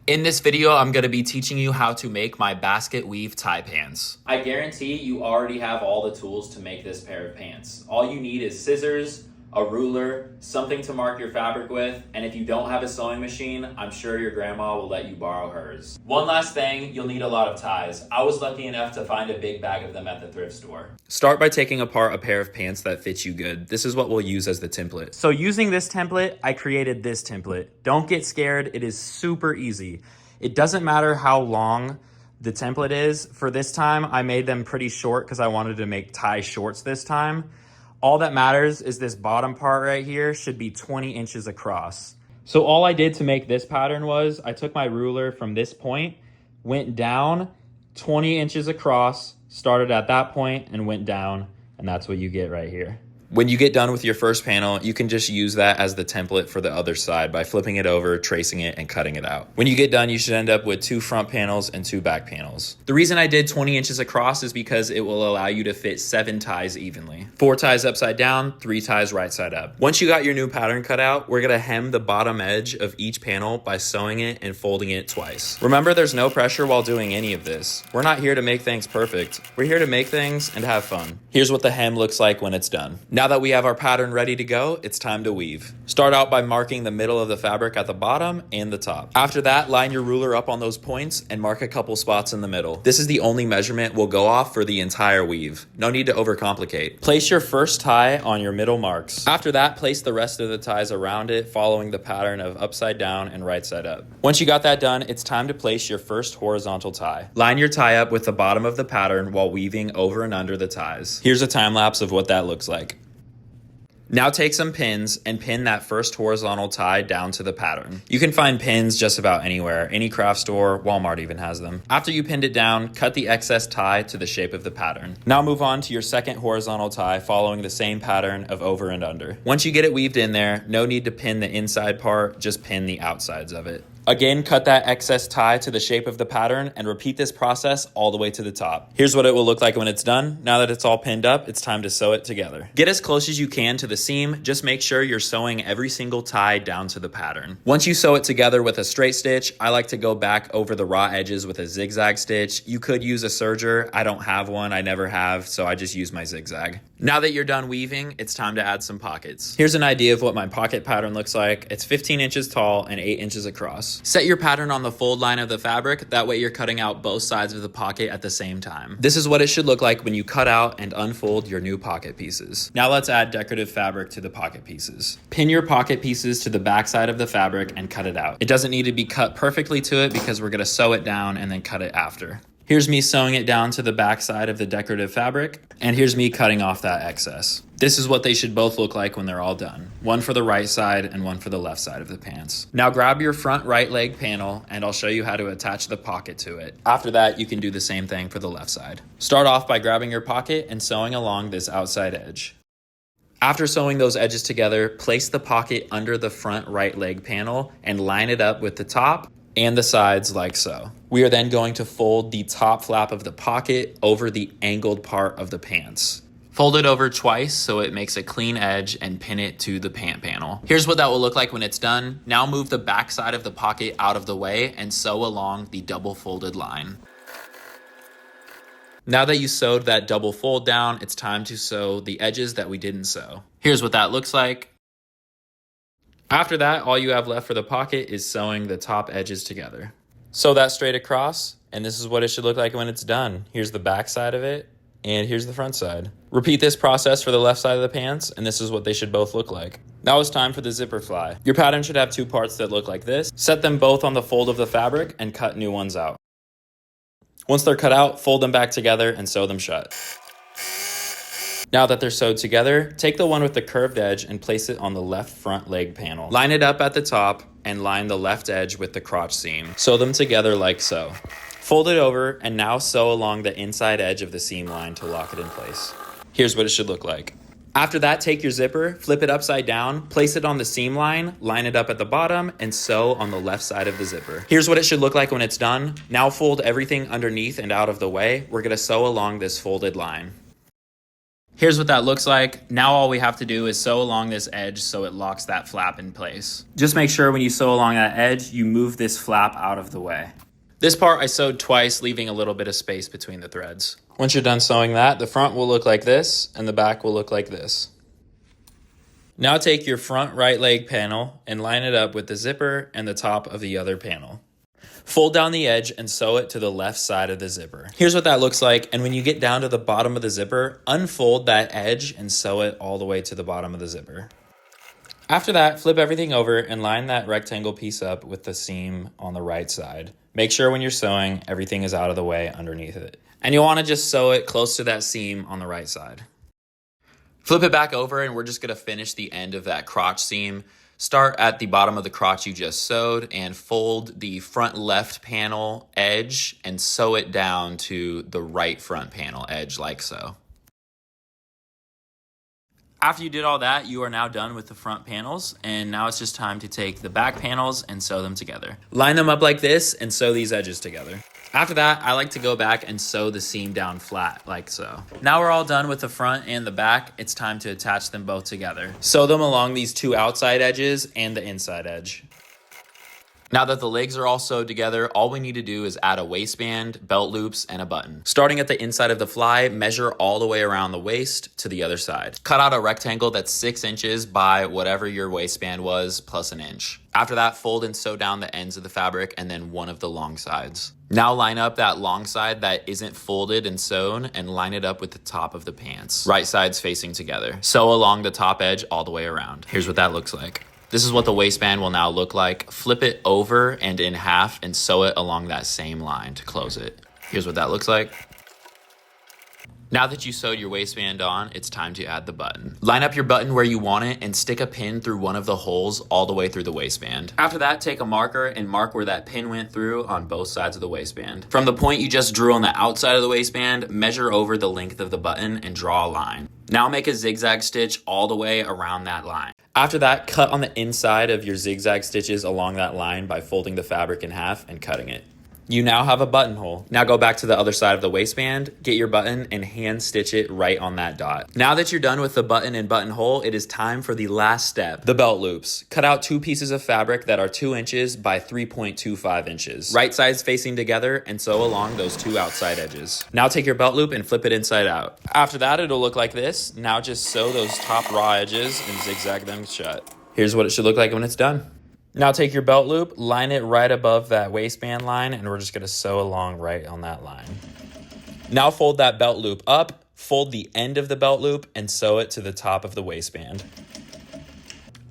In this video, I'm going to be teaching you how to make my basket weave tie pants. I guarantee you already have all the tools to make this pair of pants. All you need is scissors, a ruler, something to mark your fabric with, and if you don't have a sewing machine, I'm sure your grandma will let you borrow hers. One last thing, you'll need a lot of ties. I was lucky enough to find a big bag of them at the thrift store. Start by taking apart a pair of pants that fits you good. This is what we'll use as the template. So using this template, I created this template. Don't get scared, it is super easy. It doesn't matter how long the template is. For this time, I made them pretty short because I wanted to make tie shorts this time. All that matters is this bottom part right here should be 20 inches across. So all I did to make this pattern was I took my ruler from this point, went down 20 inches across, started at that point and went down, and that's what you get right here. When you get done with your first panel, you can just use that as the template for the other side by flipping it over, tracing it, and cutting it out. When you get done, you should end up with 2 front panels and 2 back panels. The reason I did 20 inches across is because it will allow you to fit 7 ties evenly. 4 ties upside down, 3 ties right side up. Once you got your new pattern cut out, we're gonna hem the bottom edge of each panel by sewing it and folding it twice. Remember, there's no pressure while doing any of this. We're not here to make things perfect. We're here to make things and have fun. Here's what the hem looks like when it's done. Now that we have our pattern ready to go, it's time to weave. Start out by marking the middle of the fabric at the bottom and the top. After that, line your ruler up on those points and mark a couple spots in the middle. This is the only measurement we'll go off for the entire weave. No need to overcomplicate. Place your first tie on your middle marks. After that, place the rest of the ties around it, following the pattern of upside down and right side up. Once you got that done, it's time to place your first horizontal tie. Line your tie up with the bottom of the pattern while weaving over and under the ties. Here's a time lapse of what that looks like. Now take some pins and pin that first horizontal tie down to the pattern. You can find pins just about anywhere, any craft store, Walmart even has them. After you pinned it down, cut the excess tie to the shape of the pattern. Now move on to your second horizontal tie following the same pattern of over and under. Once you get it weaved in there, no need to pin the inside part, just pin the outsides of it. Again, cut that excess tie to the shape of the pattern and repeat this process all the way to the top. Here's what it will look like when it's done. Now that it's all pinned up, it's time to sew it together. Get as close as you can to the seam. Just make sure you're sewing every single tie down to the pattern. Once you sew it together with a straight stitch, I like to go back over the raw edges with a zigzag stitch. You could use a serger. I don't have one. I never have, so I just use my zigzag. Now that you're done weaving, it's time to add some pockets. Here's an idea of what my pocket pattern looks like. It's 15 inches tall and 8 inches across. Set your pattern on the fold line of the fabric. That way you're cutting out both sides of the pocket at the same time. This is what it should look like when you cut out and unfold your new pocket pieces. Now let's add decorative fabric to the pocket pieces. Pin your pocket pieces to the back side of the fabric and cut it out. It doesn't need to be cut perfectly to it because we're gonna sew it down and then cut it after. Here's me sewing it down to the back side of the decorative fabric, and here's me cutting off that excess. This is what they should both look like when they're all done. One for the right side and one for the left side of the pants. Now grab your front right leg panel and I'll show you how to attach the pocket to it. After that, you can do the same thing for the left side. Start off by grabbing your pocket and sewing along this outside edge. After sewing those edges together, place the pocket under the front right leg panel and line it up with the top and the sides like so. We are then going to fold the top flap of the pocket over the angled part of the pants. Fold it over twice so it makes a clean edge and pin it to the pant panel. Here's what that will look like when it's done. Now move the back side of the pocket out of the way and sew along the double folded line. Now that you sewed that double fold down, it's time to sew the edges that we didn't sew. Here's what that looks like. After that, all you have left for the pocket is sewing the top edges together. Sew that straight across, and this is what it should look like when it's done. Here's the back side of it, and here's the front side. Repeat this process for the left side of the pants, and this is what they should both look like. Now it's time for the zipper fly. Your pattern should have 2 parts that look like this. Set them both on the fold of the fabric and cut new ones out. Once they're cut out, fold them back together and sew them shut. Now that they're sewed together, take the one with the curved edge and place it on the left front leg panel. Line it up at the top and line the left edge with the crotch seam. Sew them together like so. Fold it over and now sew along the inside edge of the seam line to lock it in place. Here's what it should look like. After that, take your zipper, flip it upside down, place it on the seam line, line it up at the bottom, and sew on the left side of the zipper. Here's what it should look like when it's done. Now fold everything underneath and out of the way. We're gonna sew along this folded line. Here's what that looks like. Now all we have to do is sew along this edge so it locks that flap in place. Just make sure when you sew along that edge, you move this flap out of the way. This part I sewed twice, leaving a little bit of space between the threads. Once you're done sewing that, the front will look like this and the back will look like this. Now take your front right leg panel and line it up with the zipper and the top of the other panel. Fold down the edge and sew it to the left side of the zipper. Here's what that looks like, and when you get down to the bottom of the zipper, unfold that edge and sew it all the way to the bottom of the zipper. After that, flip everything over and line that rectangle piece up with the seam on the right side. Make sure when you're sewing, everything is out of the way underneath it. And you'll want to just sew it close to that seam on the right side. Flip it back over and we're just going to finish the end of that crotch seam. Start at the bottom of the crotch you just sewed and fold the front left panel edge and sew it down to the right front panel edge like so. After you did all that, you are now done with the front panels, and now it's just time to take the back panels and sew them together. Line them up like this and sew these edges together. After that, I like to go back and sew the seam down flat, like so. Now we're all done with the front and the back. It's time to attach them both together. Sew them along these two outside edges and the inside edge. Now that the legs are all sewed together, all we need to do is add a waistband, belt loops, and a button. Starting at the inside of the fly, measure all the way around the waist to the other side. Cut out a rectangle that's 6 inches by whatever your waistband was, plus an inch. After that, fold and sew down the ends of the fabric and then one of the long sides. Now line up that long side that isn't folded and sewn and line it up with the top of the pants. Right sides facing together. Sew along the top edge all the way around. Here's what that looks like. This is what the waistband will now look like. Flip it over and in half and sew it along that same line to close it. Here's what that looks like. Now that you sewed your waistband on, it's time to add the button. Line up your button where you want it and stick a pin through one of the holes all the way through the waistband. After that, take a marker and mark where that pin went through on both sides of the waistband. From the point you just drew on the outside of the waistband, measure over the length of the button and draw a line. Now make a zigzag stitch all the way around that line. After that, cut on the inside of your zigzag stitches along that line by folding the fabric in half and cutting it. You now have a buttonhole. Now go back to the other side of the waistband, get your button, and hand stitch it right on that dot. Now that you're done with the button and buttonhole, it is time for the last step, the belt loops. Cut out 2 pieces of fabric that are 2 inches by 3.25 inches. Right sides facing together and sew along those 2 outside edges. Now take your belt loop and flip it inside out. After that, it'll look like this. Now just sew those top raw edges and zigzag them shut. Here's what it should look like when it's done. Now take your belt loop, line it right above that waistband line, and we're just going to sew along right on that line. Now fold that belt loop up, fold the end of the belt loop, and sew it to the top of the waistband.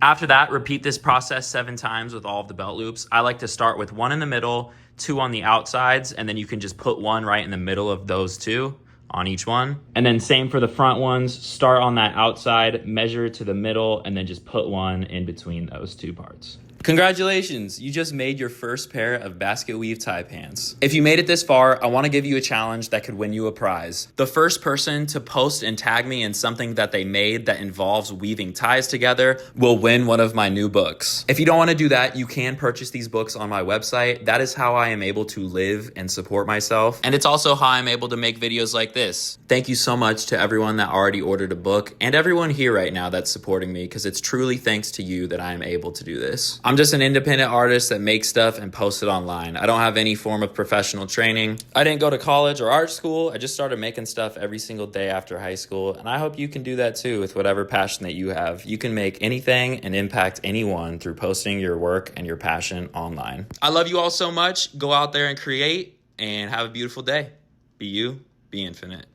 After that, repeat this process 7 times with all of the belt loops. I like to start with 1 in the middle, 2 on the outsides, and then you can just put 1 right in the middle of those 2 on each one. And then same for the front ones, start on that outside, measure to the middle, and then just put 1 in between those 2 parts. Congratulations, you just made your first pair of basket weave tie pants. If you made it this far, I want to give you a challenge that could win you a prize. The first person to post and tag me in something that they made that involves weaving ties together will win one of my new books. If you don't want to do that, you can purchase these books on my website. That is how I am able to live and support myself. And it's also how I'm able to make videos like this. Thank you so much to everyone that already ordered a book and everyone here right now that's supporting me, because it's truly thanks to you that I am able to do this. I'm just an independent artist that makes stuff and posts it online. I don't have any form of professional training. I didn't go to college or art school. I just started making stuff every single day after high school, and I hope you can do that too with whatever passion that you have. You can make anything and impact anyone through posting your work and your passion online. I love you all so much. Go out there and create and have a beautiful day. Be you, be infinite.